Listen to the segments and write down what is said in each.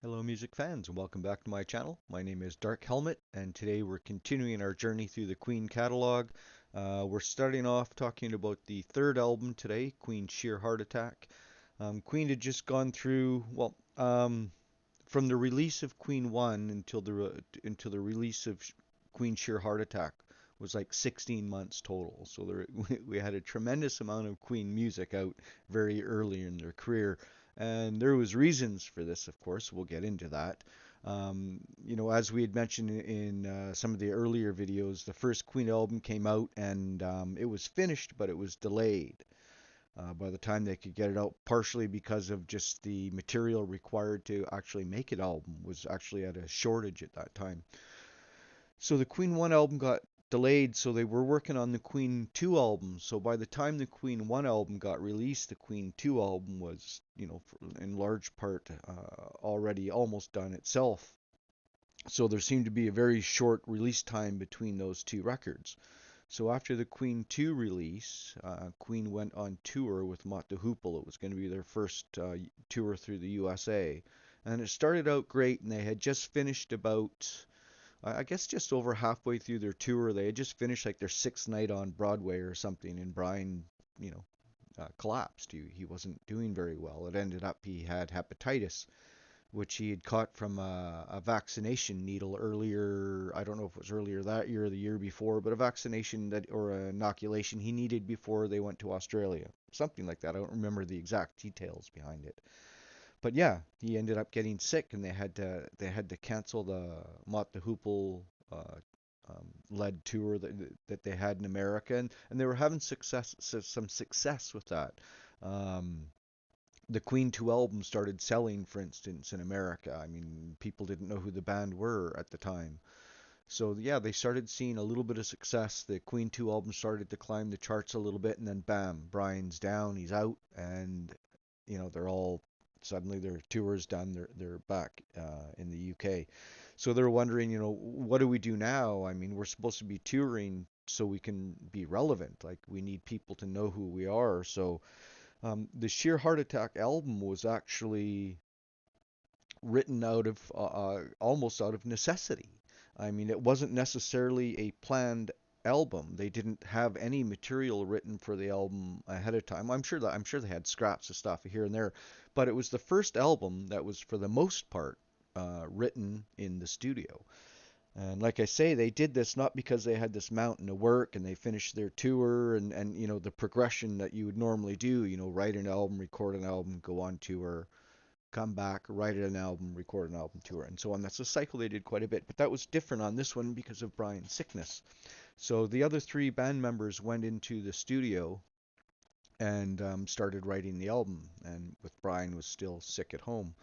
Hello, music fans, and welcome back to my channel. My name is Dark Helmet, and today we're continuing our journey through the Queen catalog. We're starting off talking about the third album today, Queen Sheer Heart Attack. Queen had just gone through, from the release of Queen 1 until the release of Queen Sheer Heart Attack was like 16 months total. So we had a tremendous amount of Queen music out very early in their career. And there was reasons for this, of course. We'll get into that. As we had mentioned in some of the earlier videos, the first Queen album came out and it was finished, but it was delayed by the time they could get it out, partially because of just the material required to actually make an album was actually at a shortage at that time. So the Queen 1 album got delayed, so they were working on the Queen 2 album. So by the time the Queen 1 album got released, the Queen 2 album was, in large part already almost done itself. So there seemed to be a very short release time between those two records. So after the Queen 2 release, Queen went on tour with Mott the Hoople. It was going to be their first tour through the USA. And it started out great, and they had just finished about, I guess, just over halfway through their tour. They had just finished like their sixth night on Broadway or something, and Brian, collapsed. He wasn't doing very well. It ended up he had hepatitis, which he had caught from a vaccination needle earlier. I don't know if it was earlier that year or the year before, but a vaccination that or an inoculation he needed before they went to Australia. Something like that. I don't remember the exact details behind it. But yeah, he ended up getting sick, and they had to cancel the Mott the Hoople led tour that they had in America, and they were having some success with that. Um, the Queen 2 album started selling, for instance, in America. I mean, people didn't know who the band were at the time. So yeah, they started seeing a little bit of success. The Queen 2 album started to climb the charts a little bit, and then bam, Brian's down, he's out, and they're all suddenly their tour's done. They're back in the UK. So they're wondering, what do we do now? I mean, we're supposed to be touring so we can be relevant. Like we need people to know who we are. So the Sheer Heart Attack album was actually written out of almost out of necessity. I mean, it wasn't necessarily a planned album. They didn't have any material written for the album ahead of time. I'm sure they had scraps of stuff here and there, but it was the first album that was for the most part written in the studio. And like I say, they did this not because they had this mountain of work and they finished their tour and the progression that you would normally do, write an album, record an album, go on tour, come back, write an album, record an album, tour, and so on. That's a cycle they did quite a bit, but that was different on this one because of Brian's sickness. So the other three band members went into the studio and started writing the album, and with Brian was still sick at home.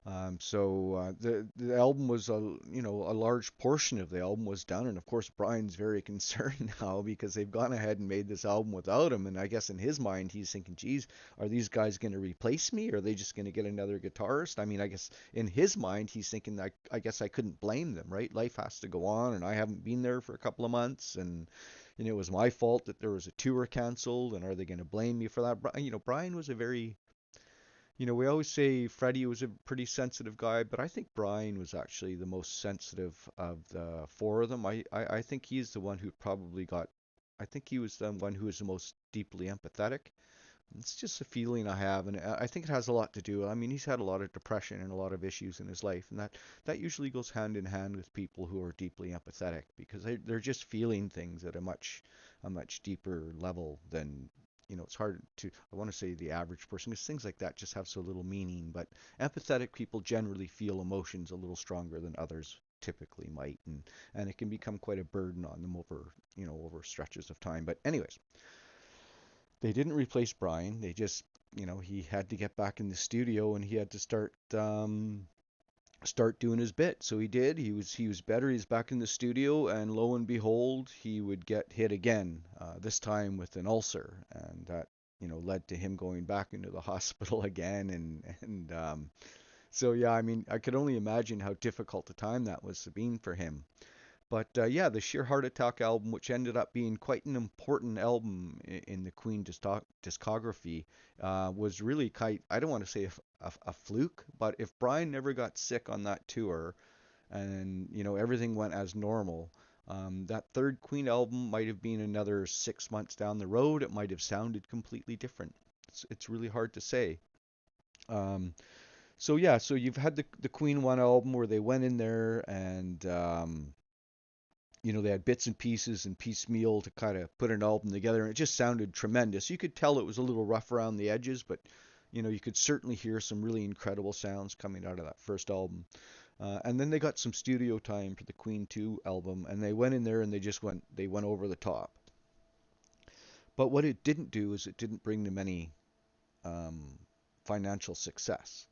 The album was a large portion of the album was done, and of course Brian's very concerned now because they've gone ahead and made this album without him, and I guess in his mind he's thinking, geez, are these guys going to replace me? Or are they just going to get another guitarist? I mean, I guess in his mind he's thinking, I guess I couldn't blame them, right? Life has to go on, and I haven't been there for a couple of months, and it was my fault that there was a tour canceled, and are they going to blame me for that? Brian was a very we always say Freddie was a pretty sensitive guy, but I think Brian was actually the most sensitive of the four of them. I think he's the one who probably got, I think he was the one who was the most deeply empathetic. It's just a feeling I have, and I think it has a lot to do. I mean, he's had a lot of depression and a lot of issues in his life, and that usually goes hand in hand with people who are deeply empathetic because they're just feeling things at a much deeper level than it's hard to, I want to say the average person, because things like that just have so little meaning. But empathetic people generally feel emotions a little stronger than others typically might, and it can become quite a burden on them over stretches of time. But anyways, they didn't replace Brian. They just, he had to get back in the studio and he had to start doing his bit. So he did. He was better. He's back in the studio, and lo and behold, he would get hit again. This time with an ulcer, and that led to him going back into the hospital again. So yeah, I mean, I could only imagine how difficult a time that was being for him. But yeah, the Sheer Heart Attack album, which ended up being quite an important album in the Queen discography, was really quite, I don't want to say a fluke, but if Brian never got sick on that tour and, everything went as normal, that third Queen album might have been another 6 months down the road. It might have sounded completely different. It's really hard to say. Um, so yeah, so you've had the Queen one album where they went in there and they had bits and pieces and piecemeal to kind of put an album together, and it just sounded tremendous. You could tell it was a little rough around the edges, but you could certainly hear some really incredible sounds coming out of that first album. And then they got some studio time for the Queen 2 album, and they went in there and they went over the top. But what it didn't do is it didn't bring them any um, financial success.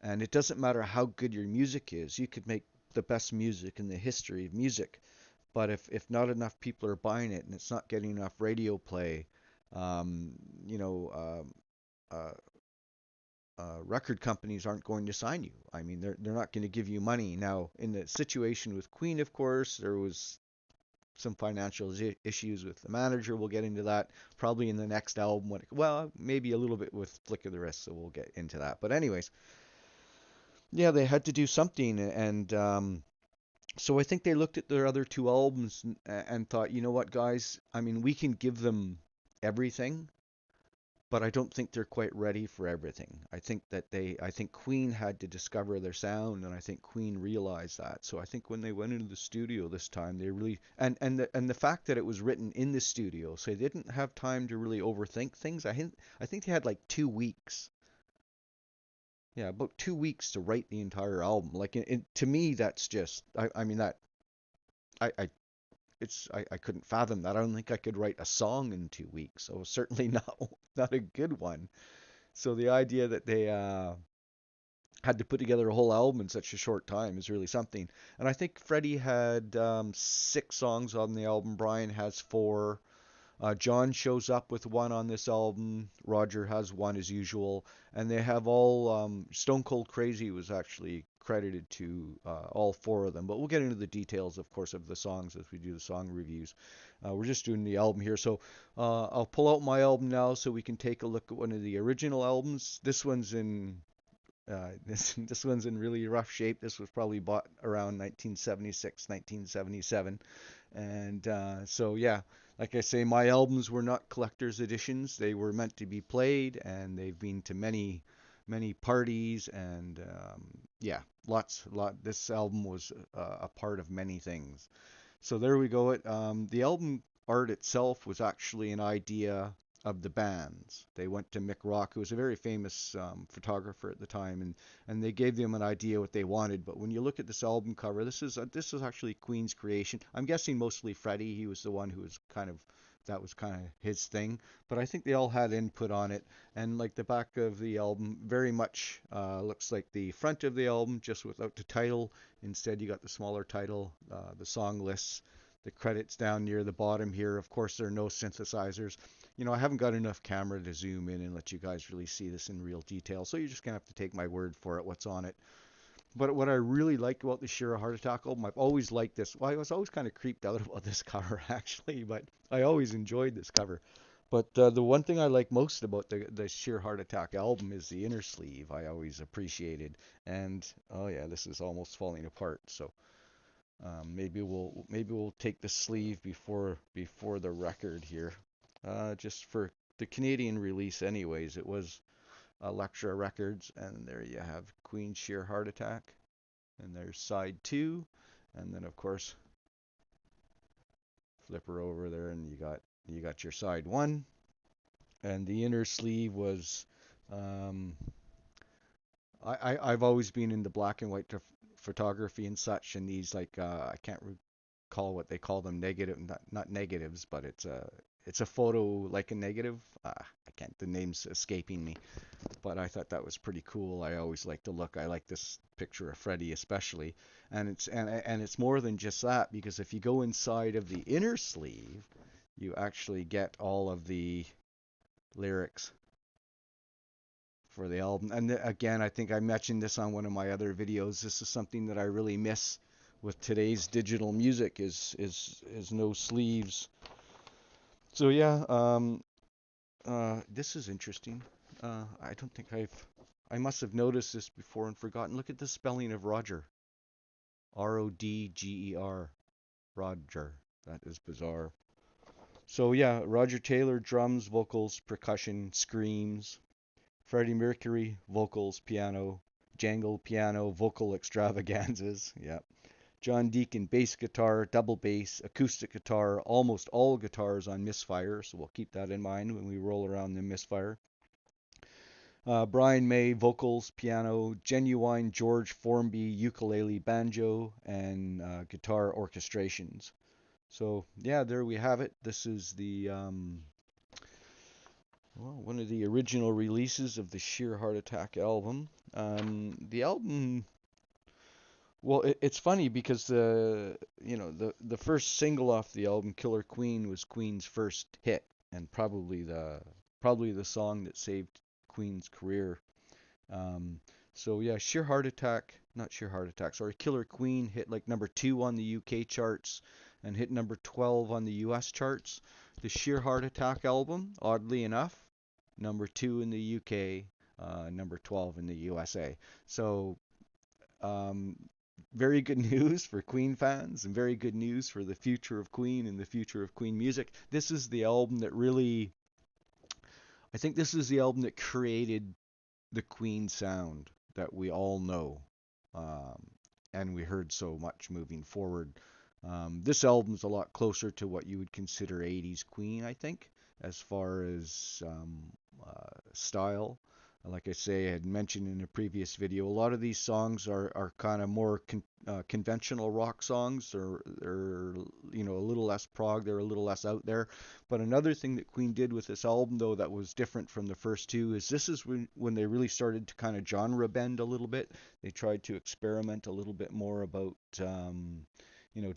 And it doesn't matter how good your music is, you could make the best music in the history of music. But if not enough people are buying it and it's not getting enough radio play, um, you know, uh, record companies aren't going to sign you. I mean, they're not going to give you money. Now, in the situation with Queen, of course, there was some financial issues with the manager. We'll get into that probably in the next album. Well, maybe a little bit with Flick of the Wrist, so we'll get into that. But anyways, yeah, they had to do something, and so I think they looked at their other two albums and thought, you know what, guys? I mean, we can give them everything, but I don't think they're quite ready for everything. I think Queen had to discover their sound, and I think Queen realized that. So I think when they went into the studio this time, they really and the fact that it was written in the studio, so they didn't have time to really overthink things. I think they had like 2 weeks. Yeah, about 2 weeks to write the entire album. Like, to me, that's just, I mean, I I couldn't fathom that. I don't think I could write a song in 2 weeks. So certainly not a good one. So the idea that they had to put together a whole album in such a short time is really something. And I think Freddie had 6 songs on the album. Brian has 4. John shows up with one on this album. Roger has one as usual, and they have all. Stone Cold Crazy was actually credited to all 4 of them, but we'll get into the details, of course, of the songs as we do the song reviews. We're just doing the album here, so I'll pull out my album now so we can take a look at one of the original albums. This one's in. This one's in really rough shape. This was probably bought around 1976, 1977. And so, yeah, like I say, my albums were not collector's editions. They were meant to be played, and they've been to many, many parties. And yeah, This album was a part of many things. So there we go. The album art itself was actually an idea of the bands. They went to Mick Rock, who was a very famous photographer at the time, and they gave them an idea what they wanted. But when you look at this album cover, this is actually Queen's creation. I'm guessing mostly Freddie. He was the one who was that was kind of his thing. But I think they all had input on it. And like the back of the album, very much looks like the front of the album, just without the title. Instead, you got the smaller title, the song lists, the credits down near the bottom here. Of course, there are no synthesizers. I haven't got enough camera to zoom in and let you guys really see this in real detail, so you're just gonna have to take my word for it, what's on it. But what I really like about the Sheer Heart Attack album, I've always liked this. Well, I was always kind of creeped out about this cover, actually, but I always enjoyed this cover. But the one thing I like most about the Sheer Heart Attack album is the inner sleeve. I always appreciated, and oh yeah, this is almost falling apart. So maybe we'll take the sleeve before the record here, just for the Canadian release. Anyways, it was Elektra Records, and there you have Queen Sheer Heart Attack, and there's side 2, and then of course flip her over there, and you got your side 1, and the inner sleeve was um, I've always been into black and white photography and such, and these, like, I can't recall what they call them, negative, not negatives, but it's a photo like a negative. I can't, the name's escaping me, but I thought that was pretty cool. I always like to look. I like this picture of Freddie especially, and it's more than just that, because if you go inside of the inner sleeve, you actually get all of the lyrics for the album. And again, I think I mentioned this on one of my other videos. This is something that I really miss with today's digital music is no sleeves. So yeah, this is interesting. I don't think I must have noticed this before and forgotten. Look at the spelling of Roger. Rodger. Roger. That is bizarre. So yeah, Roger Taylor, drums, vocals, percussion, screams. Freddie Mercury, vocals, piano. Jangle, piano, vocal extravaganzas. Yeah. John Deacon, bass guitar, double bass, acoustic guitar, almost all guitars on Misfire, so we'll keep that in mind when we roll around the Misfire. Brian May, vocals, piano, Genuine George Formby, ukulele, banjo, and guitar orchestrations. So yeah, there we have it. This is the well, one of the original releases of the Sheer Heart Attack album. The album, well, it's funny because the first single off the album, Killer Queen, was Queen's first hit and probably the song that saved Queen's career. Um, so yeah, Sheer Heart Attack, not Sheer Heart Attack, sorry, Killer Queen hit like number 2 on the UK charts and hit number 12 on the US charts. The Sheer Heart Attack album, oddly enough, number 2 in the UK, number 12 in the USA. So um, very good news for Queen fans and very good news for the future of Queen and the future of Queen music. This is the album that really, I think this is the album that created the Queen sound that we all know, um, and we heard so much moving forward. This album's a lot closer to what you would consider 80s Queen, I think, as far as style. Like I say, I had mentioned in a previous video, a lot of these songs are kind of more conventional rock songs. They're a little less prog. They're a little less out there. But another thing that Queen did with this album, though, that was different from the first two, is this is when they really started to kind of genre bend a little bit. They tried to experiment a little bit more about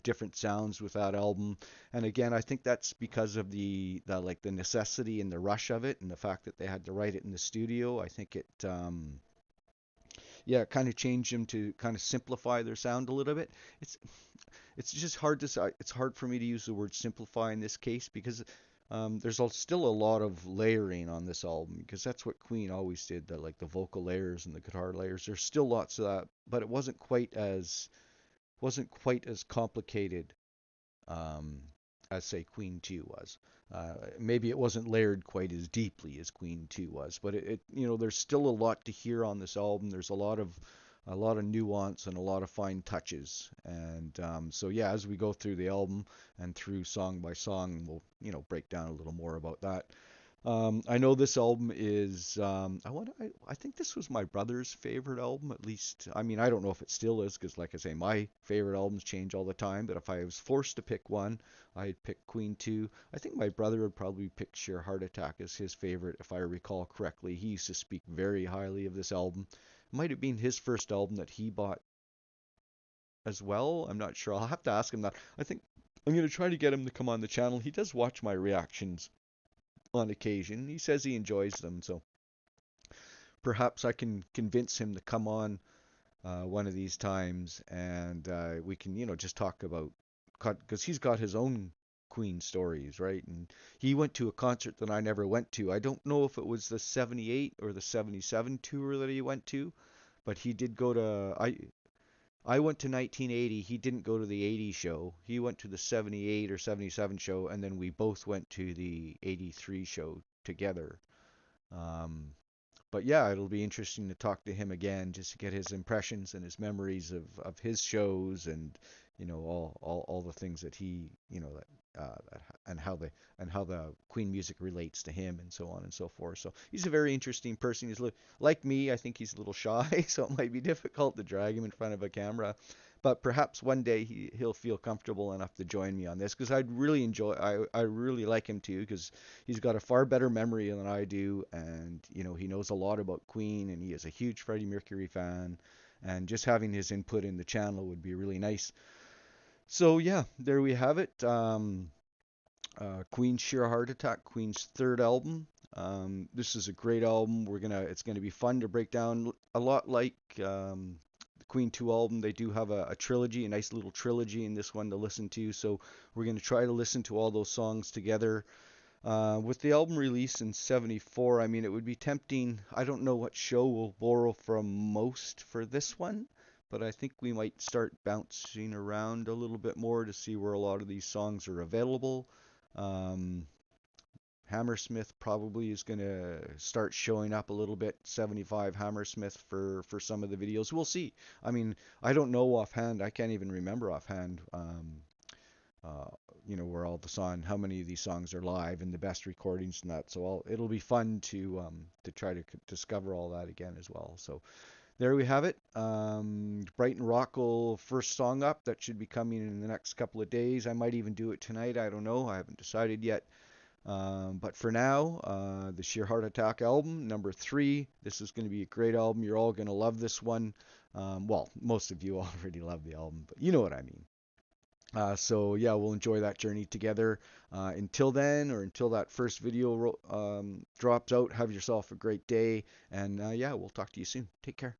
different sounds with that album. And again, I think that's because of the necessity and the rush of it and the fact that they had to write it in the studio. I think it kind of changed them to kind of simplify their sound a little bit. It's it's just hard to say. It's hard for me to use the word simplify in this case because there's still a lot of layering on this album because that's what Queen always did. The vocal layers and the guitar layers. There's still lots of that, but it wasn't quite as complicated um, as say Queen 2 was. Maybe it wasn't layered quite as deeply as Queen 2 was, but there's still a lot to hear on this album. There's a lot of nuance and a lot of fine touches. And so yeah, as we go through the album and through song by song, we'll break down a little more about that. I know this album is I think this was my brother's favorite album, at least. I mean, I don't know if it still is because like I say, my favorite albums change all the time, but if I was forced to pick one, I'd pick Queen 2. I think my brother would probably pick Sheer Heart Attack as his favorite if I recall correctly. He used to speak very highly of this album. It might have been his first album that he bought as well. I'm not sure. I'll have to ask him that. I think I'm going to try to get him to come on the channel. He does watch my reactions on occasion. He says he enjoys them, so perhaps I can convince him to come on one of these times, and we can, just talk about because he's got his own Queen stories, right? And he went to a concert that I never went to. I don't know if it was the 78 or the 77 tour that he went to, but he did go to I went to 1980. He didn't go to the 80 show. He went to the 78 or 77 show, and then we both went to the 83 show together. Um, but yeah, it'll be interesting to talk to him again just to get his impressions and his memories of his shows and all the things that he and how the Queen music relates to him and so on and so forth. So he's a very interesting person. Like me, I think he's a little shy, so it might be difficult to drag him in front of a camera. But perhaps one day he'll feel comfortable enough to join me on this because I'd really enjoy. I really like him too because he's got a far better memory than I do, and he knows a lot about Queen, and he is a huge Freddie Mercury fan, and just having his input in the channel would be really nice. So yeah, there we have it. Queen's Sheer Heart Attack, Queen's third album. This is a great album. It's gonna be fun to break down. A lot like Queen 2 album, they do have a trilogy, a nice little trilogy in this one to listen to. So we're going to try to listen to all those songs together. With the album release in 74, I mean, it would be tempting. I don't know what show will borrow from most for this one, but I think we might start bouncing around a little bit more to see where a lot of these songs are available. Um, Hammersmith probably is going to start showing up a little bit. 75 Hammersmith for some of the videos. We'll see. I mean, I don't know offhand. I can't even remember offhand. Uh, where all the how many of these songs are live and the best recordings and that. So it'll be fun to try to discover all that again as well. So there we have it. Brighton Rock will first song up. That should be coming in the next couple of days. I might even do it tonight. I don't know. I haven't decided yet. But for now, the Sheer Heart Attack album, number 3. This is going to be a great album. You're all going to love this one. Well, most of you already love the album, but you know what I mean. So yeah, we'll enjoy that journey together. Until then, or until that first video drops out, have yourself a great day. And yeah, we'll talk to you soon. Take care.